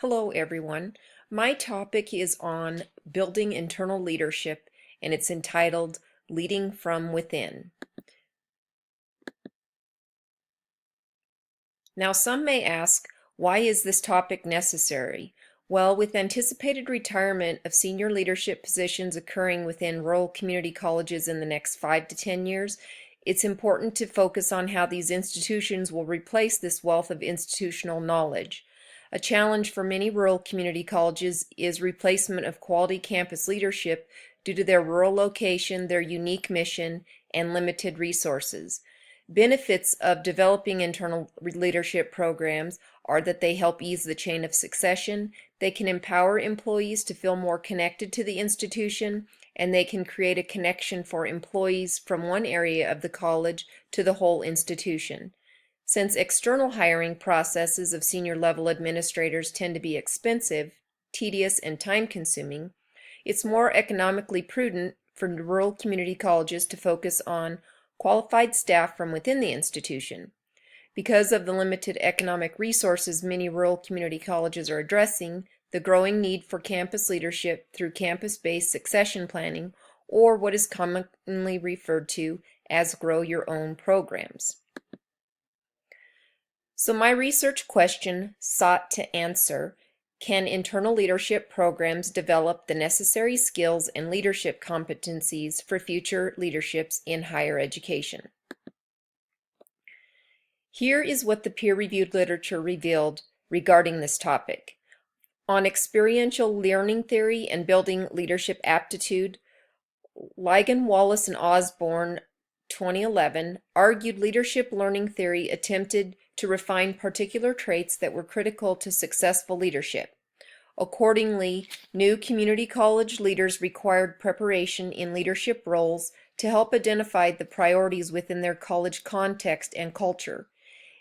Hello everyone. My topic is on building internal leadership and it's entitled Leading from Within. Now some may ask, why is this topic necessary? Well, with anticipated retirement of senior leadership positions occurring within rural community colleges in the next 5 to 10 years, it's important to focus on how these institutions will replace this wealth of institutional knowledge. A challenge for many rural community colleges is replacement of quality campus leadership due to their rural location, their unique mission, and limited resources. Benefits of developing internal leadership programs are that they help ease the chain of succession, they can empower employees to feel more connected to the institution, and they can create a connection for employees from one area of the college to the whole institution. Since external hiring processes of senior level administrators tend to be expensive, tedious, and time-consuming, it's more economically prudent for rural community colleges to focus on qualified staff from within the institution. Because of the limited economic resources many rural community colleges are addressing, the growing need for campus leadership through campus-based succession planning, or what is commonly referred to as grow your own programs. So my research question sought to answer, can internal leadership programs develop the necessary skills and leadership competencies for future leaderships in higher education? Here is what the peer-reviewed literature revealed regarding this topic. On experiential learning theory and building leadership aptitude, Ligon, Wallace, and Osborne 2011 argued leadership learning theory attempted to refine particular traits that were critical to successful leadership. Accordingly, new community college leaders required preparation in leadership roles to help identify the priorities within their college context and culture.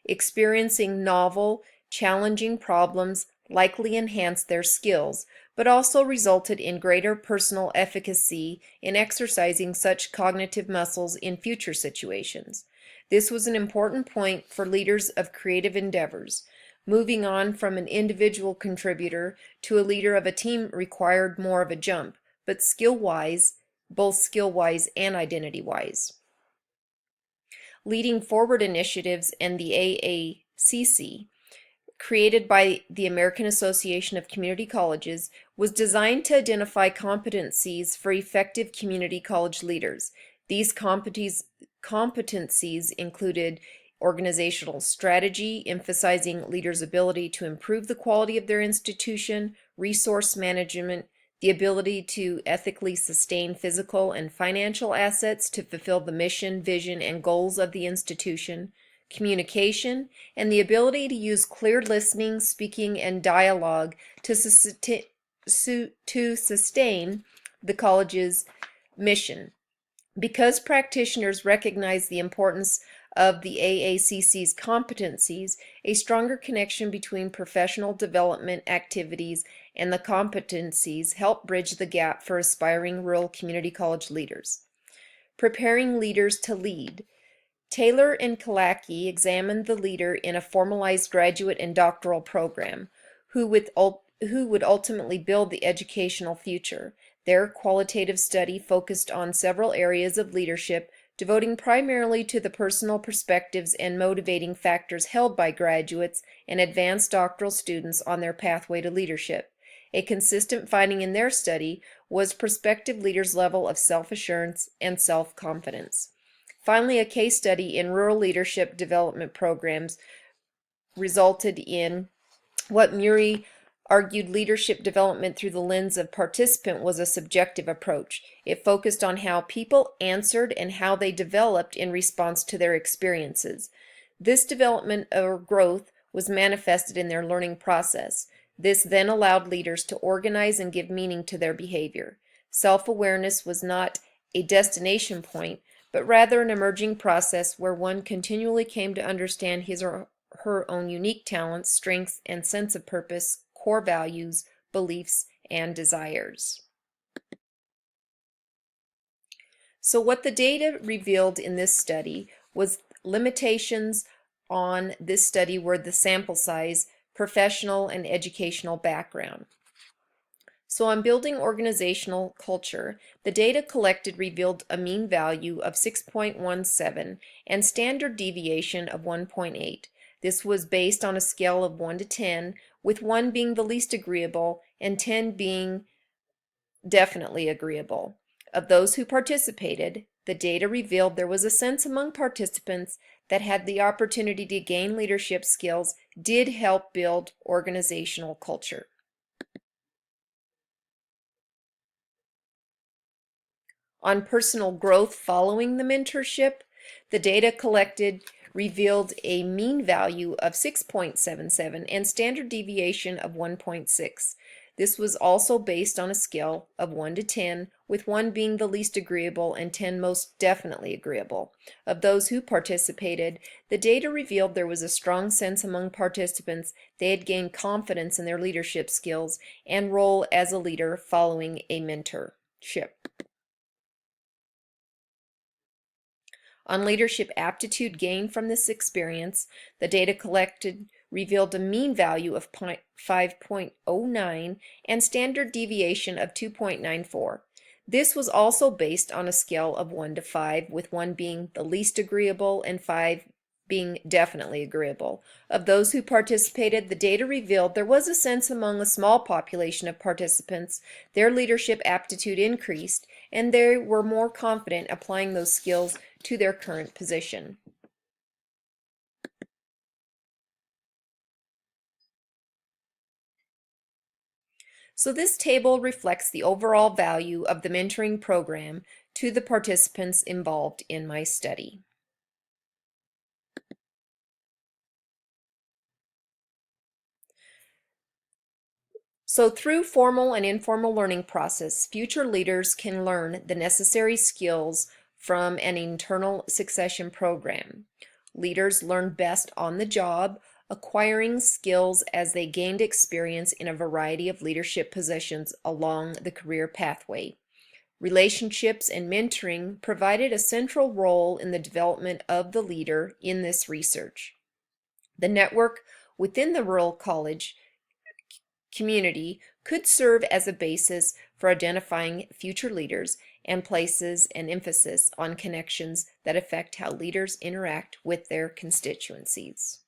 Experiencing novel, challenging problems likely enhanced their skills, but also resulted in greater personal efficacy in exercising such cognitive muscles in future situations. This was an important point for leaders of creative endeavors. Moving on from an individual contributor to a leader of a team required more of a jump, but both skill-wise and identity-wise. Leading Forward initiatives and the AACC, created by the American Association of Community Colleges, was designed to identify competencies for effective community college leaders. These competencies included organizational strategy, emphasizing leaders' ability to improve the quality of their institution, resource management, the ability to ethically sustain physical and financial assets to fulfill the mission, vision, and goals of the institution, communication, and the ability to use clear listening, speaking, and dialogue to sustain the college's mission. Because practitioners recognize the importance of the AACC's competencies, a stronger connection between professional development activities and the competencies help bridge the gap for aspiring rural community college leaders. Preparing leaders to lead. Taylor and Kalaki examined the leader in a formalized graduate and doctoral program, who would ultimately build the educational future. Their qualitative study focused on several areas of leadership, devoting primarily to the personal perspectives and motivating factors held by graduates and advanced doctoral students on their pathway to leadership. A consistent finding in their study was prospective leaders' level of self-assurance and self-confidence. Finally, a case study in rural leadership development programs resulted in what Murray argued leadership development through the lens of participant was a subjective approach. It focused on how people answered and how they developed in response to their experiences. This development or growth was manifested in their learning process. This then allowed leaders to organize and give meaning to their behavior. Self-awareness was not a destination point, but rather an emerging process where one continually came to understand his or her own unique talents, strengths, and sense of purpose, core values, beliefs, and desires. So what the data revealed in this study was limitations on this study were the sample size, professional and educational background. So on building organizational culture, the data collected revealed a mean value of 6.17 and standard deviation of 1.8. This was based on a scale of 1 to 10, with 1 being the least agreeable and 10 being definitely agreeable. Of those who participated, the data revealed there was a sense among participants that had the opportunity to gain leadership skills did help build organizational culture. On personal growth following the mentorship, the data collected revealed a mean value of 6.77 and standard deviation of 1.6. This was also based on a scale of 1 to 10, with 1 being the least agreeable and 10 most definitely agreeable. Of those who participated, the data revealed there was a strong sense among participants they had gained confidence in their leadership skills and role as a leader following a mentorship. On leadership aptitude gained from this experience, the data collected revealed a mean value of 5.09 and standard deviation of 2.94. This was also based on a scale of 1 to 5, with 1 being the least agreeable and 5 being definitely agreeable. Of those who participated, the data revealed there was a sense among a small population of participants their leadership aptitude increased and they were more confident applying those skills to their current position. So this table reflects the overall value of the mentoring program to the participants involved in my study. So through formal and informal learning process, future leaders can learn the necessary skills from an internal succession program. Leaders learn best on the job, acquiring skills as they gained experience in a variety of leadership positions along the career pathway. Relationships and mentoring provided a central role in the development of the leader in this research. The network within the rural college community could serve as a basis for identifying future leaders and places an emphasis on connections that affect how leaders interact with their constituencies.